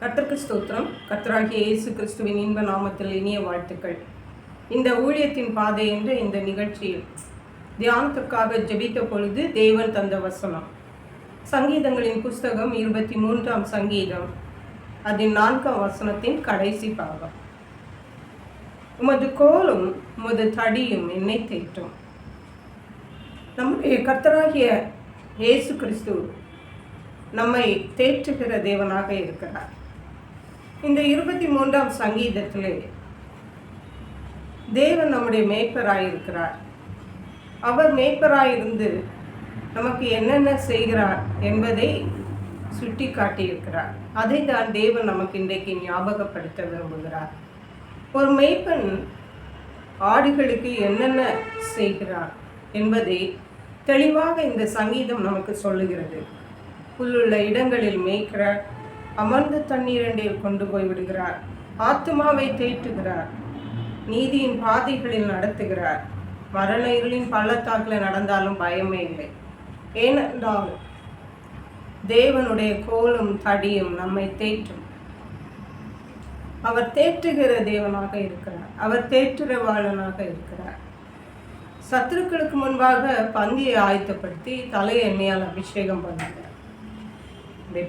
கர்த்தருக்கு ஸ்தோத்திரம். கர்த்தராகிய இயேசு கிறிஸ்துவின் இன்ப நாமத்தில் இனிய வாழ்த்துக்கள். இந்த ஊழியத்தின் பாதை என்ற இந்த நிகழ்ச்சியில் தியானத்திற்காக ஜெபித்த பொழுது தேவன் தந்த வசனம் சங்கீதங்களின் புஸ்தகம் 23ஆம் சங்கீதம் அதன் 4ஆம் வசனத்தின் கடைசி பாகம். உமது கோலும் உமது தடியும் என்னை தேற்றும். நம்முடைய கர்த்தராகிய இயேசு கிறிஸ்து நம்மை தேற்றுகிற தேவனாக இருக்கிறார். இந்த 23ஆம் சங்கீதத்திலே தேவன் நம்முடைய மேய்ப்பராயிருக்கிறார். அவர் மேய்ப்பராயிருந்து நமக்கு என்னென்ன செய்கிறார் என்பதை சுட்டி காட்டியிருக்கிறார். அதை தான் தேவன் நமக்கு இன்றைக்கு ஞாபகப்படுத்த விரும்புகிறார். ஒரு மேய்ப்பன் ஆடுகளுக்கு என்னென்ன செய்கிறார் என்பதை தெளிவாக இந்த சங்கீதம் நமக்கு சொல்லுகிறது. புல்லுள்ள இடங்களில் மேய்க்கிறார், அமர்ந்த தண்ணீரண்டில் கொண்டு போய் விடுகிறார், ஆத்துமாவை தேற்றுகிறார், நீதியின் பாதைகளில் நடத்துகிறார், மரண இருளின் பள்ளத்தாக்கில் நடந்தாலும் பயமே இல்லை. ஏனென்றால் தேவனுடைய கோலும் தடியும் நம்மை தேற்றும். அவர் தேற்றுகிற தேவனாக இருக்கிறார். அவர் தேற்றுறவாளனாக இருக்கிறார். சத்துருக்களுக்கு முன்பாக பந்தியை ஆயத்தப்படுத்தி தலை எண்ணெயால் அபிஷேகம் பண்ணுகிறார்.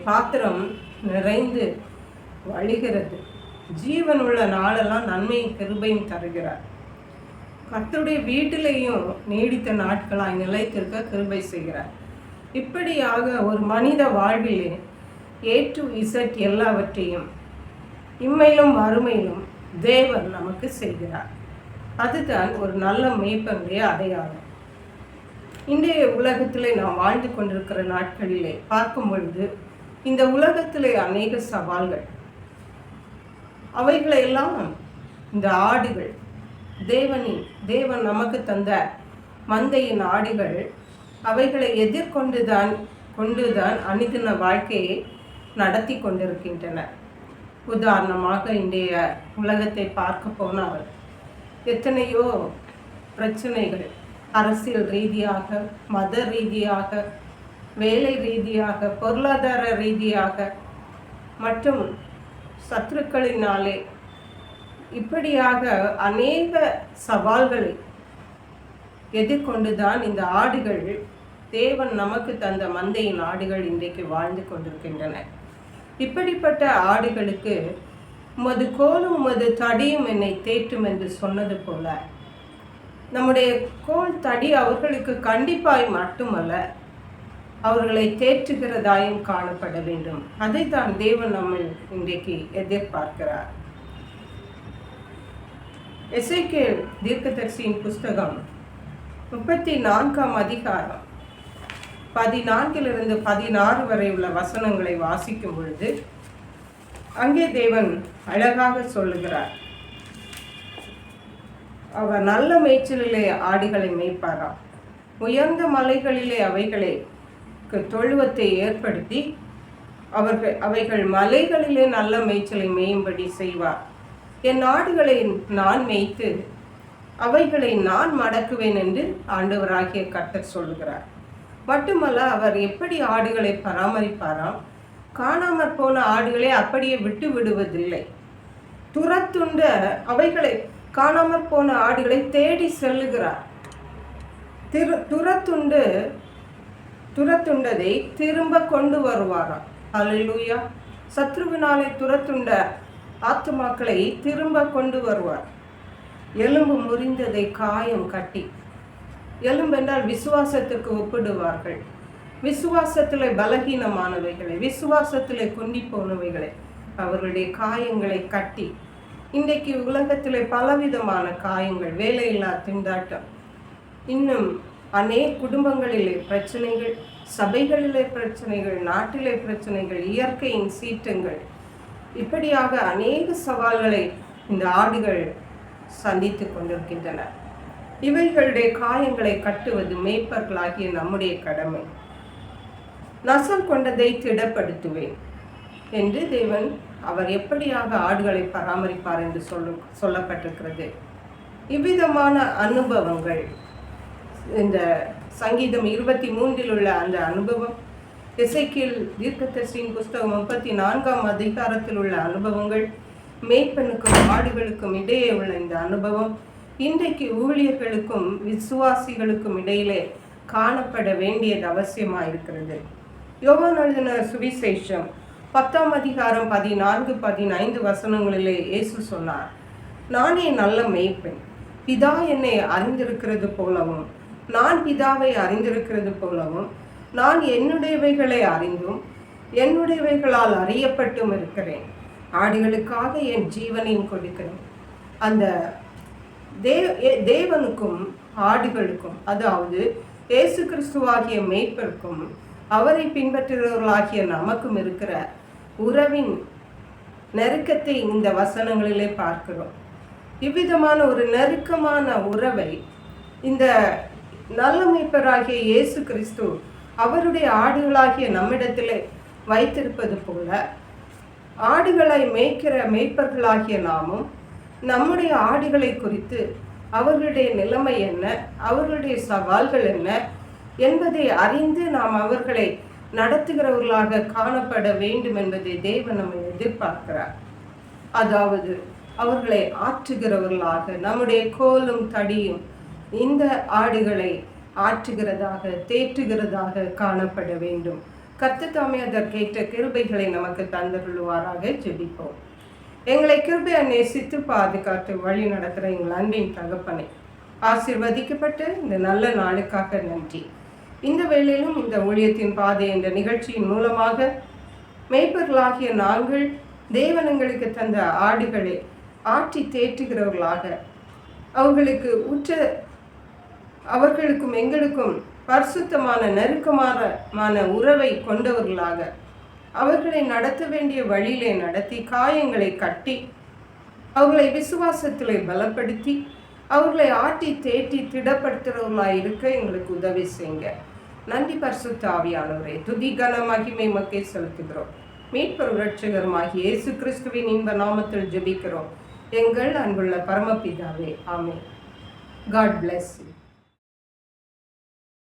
பாத்திரம் நிறைந்து வழிகிறது. ஜீவன் உள்ள நாளெல்லாம் நன்மையும் கிருபையும் தருகிறார். கர்த்தருடைய வீட்டிலேயும் நீடித்த நாட்களாய் நிலைத்திருக்க கிருபை செய்கிறார். இப்படியாக ஒரு மனித வாழ்விலே A to Z எல்லாவற்றையும் இம்மையிலும் மறுமையிலும் தேவன் நமக்கு செய்கிறார். அதுதான் ஒரு நல்ல மேய்ப்பனுடைய அடையாளம். இன்றைய உலகத்திலே நாம் வாழ்ந்து கொண்டிருக்கிற நாட்களிலே பார்க்கும் பொழுது இந்த உலகத்திலே அநேக சவால்கள், அவைகளெல்லாம் இந்த ஆடுகள், தேவன் நமக்கு தந்த மந்தையின் ஆடுகள், அவைகளை கொண்டுதான் அனுதின வாழ்க்கையை நடத்தி கொண்டிருக்கின்றன. உதாரணமாக இன்றைய உலகத்தை பார்க்க போனால் எத்தனையோ பிரச்சனைகள், அரசியல் ரீதியாக, மத ரீதியாக, வேலை ரீதியாக, பொருளாதார ரீதியாக மற்றும் சத்துருக்களினாலே இப்படியாக அநேக சவால்களை எதிர்கொண்டுதான் இந்த ஆடுகள், தேவன் நமக்கு தந்த மந்தையின் ஆடுகள் இன்றைக்கு வாழ்ந்து கொண்டிருக்கின்றன. இப்படிப்பட்ட ஆடுகளுக்கு உமது கோலும் உமது தடியும் என்னை தேற்றும் என்று சொன்னது போல நம்முடைய கோல் தடி அவர்களுக்கு கண்டிப்பாய் மட்டுமல்ல, அவர்களை தேற்றுகிறதாயும் காணப்பட வேண்டும். அதை தான் தேவன் நம்மை இன்றைக்கு எதிர்பார்க்கிறார். எசேக்கியேல் தீர்க்கதரிசியின் புஸ்தகம் 34ஆம் அதிகாரம் 14 16 வரை உள்ள வசனங்களை வாசிக்கும் பொழுது அங்கே தேவன் அழகாக சொல்லுகிறார். அவர் நல்ல மேய்ச்சலிலே ஆடுகளை மேய்ப்பாராம், உயர்ந்த மலைகளிலே அவைகளை தொழுவத்தை ஏற்படுத்தி அவைகள் மலைகளிலே நல்ல மேய்ச்சலை மேயும்படி செய்வார். என் ஆடுகளை நான் மேய்த்து அவைகளை நான் மடக்குவேன் என்று ஆண்டவராகிய கர்த்தர் சொல்லுகிறார். மட்டுமல்ல, அவர் எப்படி ஆடுகளை பராமரிப்பாராம், காணாமற் போன ஆடுகளை அப்படியே விட்டு விடுவதில்லை. அவைகளை காணாமற் போன ஆடுகளை தேடி செல்லுகிறார். துரத்துண்டதை திரும்ப கொண்டு வருவாராம். அல்லேலூயா. சத்ருவினாலே துரத்துண்ட ஆத்துமாக்களை திரும்ப கொண்டு வருவார். எலும்பு முறிந்ததை காயம் கட்டி, எலும்பென்றால் விசுவாசத்திற்கு ஒப்பிடுவார்கள். விசுவாசத்திலே பலகீனமானவைகளை, விசுவாசத்திலே குண்டி போனவைகளை, அவர்களுடைய காயங்களை கட்டி, இன்றைக்கு உலகத்திலே பலவிதமான காயங்கள், வேலையில்லா திண்டாட்டம், இன்னும் அநேக குடும்பங்களிலே பிரச்சனைகள், சபைகளிலே பிரச்சனைகள், நாட்டிலே பிரச்சனைகள், இயற்கையின் சீற்றங்கள், இப்படியாக அநேக சவால்களை இந்த ஆடுகள் சந்தித்து கொண்டிருக்கின்றன. இவைகளுடைய காயங்களை கட்டுவது மேய்ப்பர்களாகிய நம்முடைய கடமை. நசல் கொண்டதை திடப்படுத்துவேன் என்று தேவன் அவர் எப்படியாக ஆடுகளை பராமரிப்பார் என்று சொல்லப்பட்டிருக்கிறது. இவ்விதமான அனுபவங்கள் இந்த சங்கீதம் 23 உள்ள அந்த அனுபவம் எசேக்கியேல் தீர்க்கதரிசியின் புஸ்தகம் 34ஆம் அதிகாரத்தில் உள்ள அனுபவங்கள், மேய்ப்பனுக்கும் ஆடுகளுக்கும் இடையே உள்ள இந்த அனுபவம் இன்றைக்கு ஊழியர்களுக்கும் விசுவாசிகளுக்கும் இடையிலே காணப்பட வேண்டியது அவசியமாக இருக்கிறது. யோவான் எழுதின சுவிசேஷம் 10ஆம் அதிகாரம் 14-15 வசனங்களிலே இயேசு சொன்னார், நானே நல்ல மேய்ப்பன், பிதா என்னை அறிந்திருக்கிறது போலவும் நான் பிதாவை அறிந்திருக்கிறது போலவும் நான் என்னுடையவைகளை அறிந்தும் என்னுடையவைகளால் அறியப்பட்டும் இருக்கிறேன். ஆடுகளுக்காக என் ஜீவனையும் கொடுக்கிறேன். அந்த தேவனுக்கும் ஆடுகளுக்கும், அதாவது இயேசு கிறிஸ்துவாகிய மேய்ப்பருக்கும் அவரை பின்பற்றுகிறவர்களாகிய நமக்கும் இருக்கிற உறவின் நெருக்கத்தை இந்த வசனங்களிலே பார்க்கிறோம். இவ்விதமான ஒரு நெருக்கமான உறவை இந்த நல்ல மேய்ப்பராகிய இயேசு கிறிஸ்து அவருடைய ஆடுகளாகிய நம்மிடத்திலே வைத்திருப்பது போல, ஆடுகளை மேய்க்கிற மேய்ப்பர்களாகிய நாமும் நம்முடைய ஆடுகளை குறித்து அவர்களுடைய நிலைமை என்ன, அவர்களுடைய சவால்கள் என்ன என்பதை அறிந்து நாம் அவர்களை நடத்துகிறவர்களாக காணப்பட வேண்டும் என்பதை தேவன் நம்மை எதிர்பார்க்கிறார். அதாவது அவர்களை ஆற்றுகிறவர்களாக, நம்முடைய கோலும் தடியும் இந்த ஆடுகளை ஆற்றுகிறதாக, தேற்றுகிறதாக காணப்பட வேண்டும். கர்த்தர் தாமே அதற்கேற்ற கிருபைகளை நமக்கு தந்தருள்வாராக. ஜெபிப்போம். எங்களை கிருபையை நேசித்து பாதுகாத்து வழி நடத்துகிற எங்கள் அன்பின் தகப்பனை, ஆசீர்வதிக்கப்பட்ட இந்த நல்ல நாளுக்காக நன்றி. இந்த வேளையிலும் இந்த ஊழியத்தின் பாதை என்ற நிகழ்ச்சியின் மூலமாக மேய்ப்பர்களாகிய நாங்கள் தேவன் எங்களுக்கு தந்த ஆடுகளை ஆற்றி தேற்றுகிறவர்களாக, அவர்களுக்கும் எங்களுக்கும் பரிசுத்தமான நெருக்கமான உறவை கொண்டவர்களாக அவர்களை நடத்த வேண்டிய வழியிலே நடத்தி, காயங்களை கட்டி, அவர்களை விசுவாசத்திலே பலப்படுத்தி, அவர்களை ஆட்டி தேற்றி திடப்படுத்துகிறவர்களாக இருக்க எங்களுக்கு உதவி செய்யுங்க. நன்றி பரிசுத்த ஆவியானவரே, துதி கன மகிமை மக்கை செலுத்துகிறோம். மீட்பர் இரட்சகருமாகிய இயேசு கிறிஸ்துவின் இன்ப நாமத்தில் ஜெபிக்கிறோம் எங்கள் அன்புள்ள பரமபிதாவே. ஆமென். God bless you.